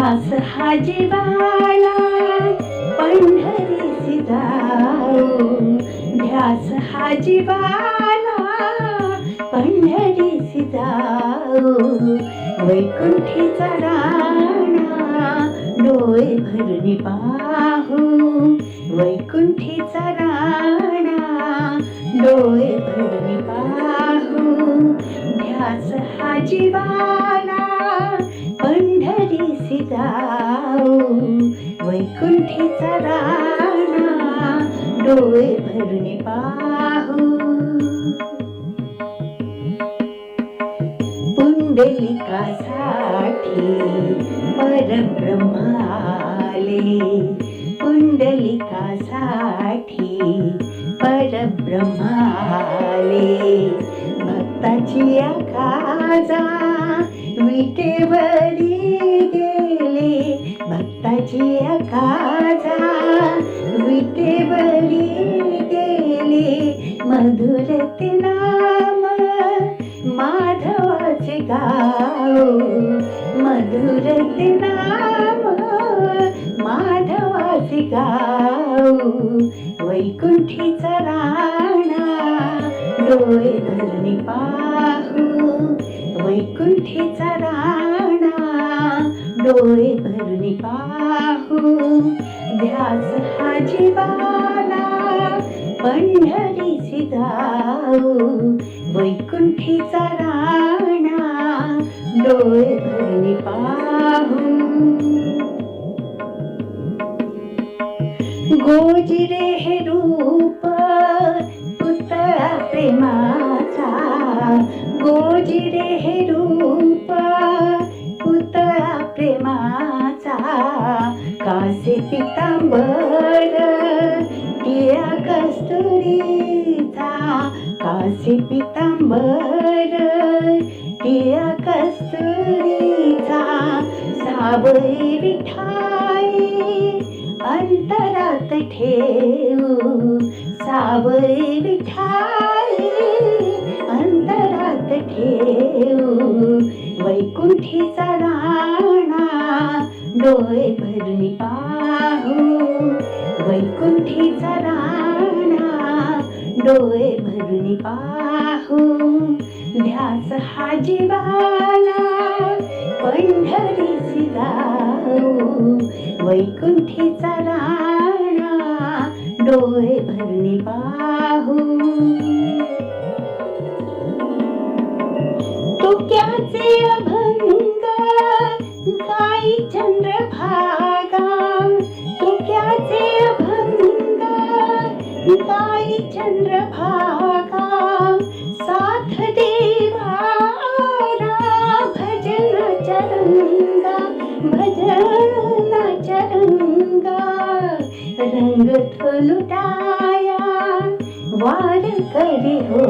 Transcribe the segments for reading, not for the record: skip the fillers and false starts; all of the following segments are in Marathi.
ध्यास हा जीवाला पंढरीसी जाऊ, ध्यास हा जीवाला पंढरीसी जाऊ. वैकुंठीचा राणा डोळे भरून पाहू, वैकुंठीचा राणा डोळे भरून पाहू. ध्यास हा जीवाला पंढरीसी जाऊ, वैकुंठीचा राणा डोळे भरून पाहू. पुंडलिकासाठी परब्रह्म आले, पुंडलिकासाठी परब्रह्म आले. भक्ताची काजा विटेवरी गेले, भक्ताची काजा विटेवरी गेले. मधुर ते नाम माधवाचे गाऊ, मधुर ते नाम माधवाचे गाऊ. वैकुंठीचा राणा डोळे भरून पाहू, वैकुंठीचा राणा डोळे भरून पाहू. ध्यास हा जीवाला पंढरीसी जाऊ, वैकुंठीचा राणा डोळे भरून पाहू. गोजिरे हे रूप पुतळा प्रेमाचा, गोजिरे हे रूप पुतळा प्रेमाचा. कासे पितांबर टिळा कस्तुरीचा, कासे पितांबर टिळा कस्तुरीचा. सावळी विठाई अंतरात ठेवू, सावळी विठाई अंतरात ठेवू. वैकुंठीचा राणा डोळे भरून पाहू, वैकुंठीचा राणा डोळे भरून पाहू. ध्यास हा जीवाला पंढरीसी जाऊ, वैकुंठीचा राणा डोळे भरून पाहू. तुक्याचे अभंग गाई चंद्रभागा, तुक्याचे अभंग गाई चंद्रभागा. साथ देवारा भजनाचा रंगा, भजनाचा रंगा. रंग तो लुटाया वार करी हो,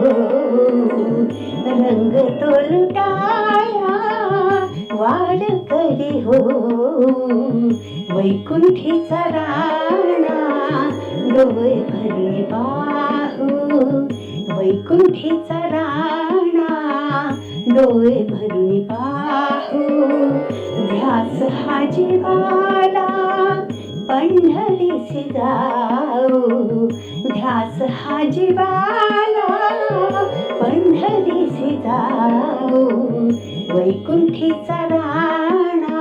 रंग तो लुटाया वार करी हो. वैकुंठीचा राणा डोळे भरून पाहू, वैकुंठीचा राणा डोळे भरून पाहू. ध्यास हा जीवाला पंढरीसी जाऊ, ध्यास हा जीवाला पंढरीसी जाऊ. वैकुंठीचा राणा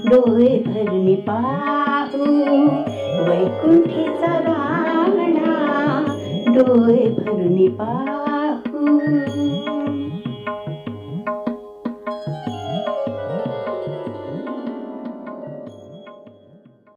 डोळे भरून पाहू, वैकुंठीचा राणा डोळे भरून पाहू.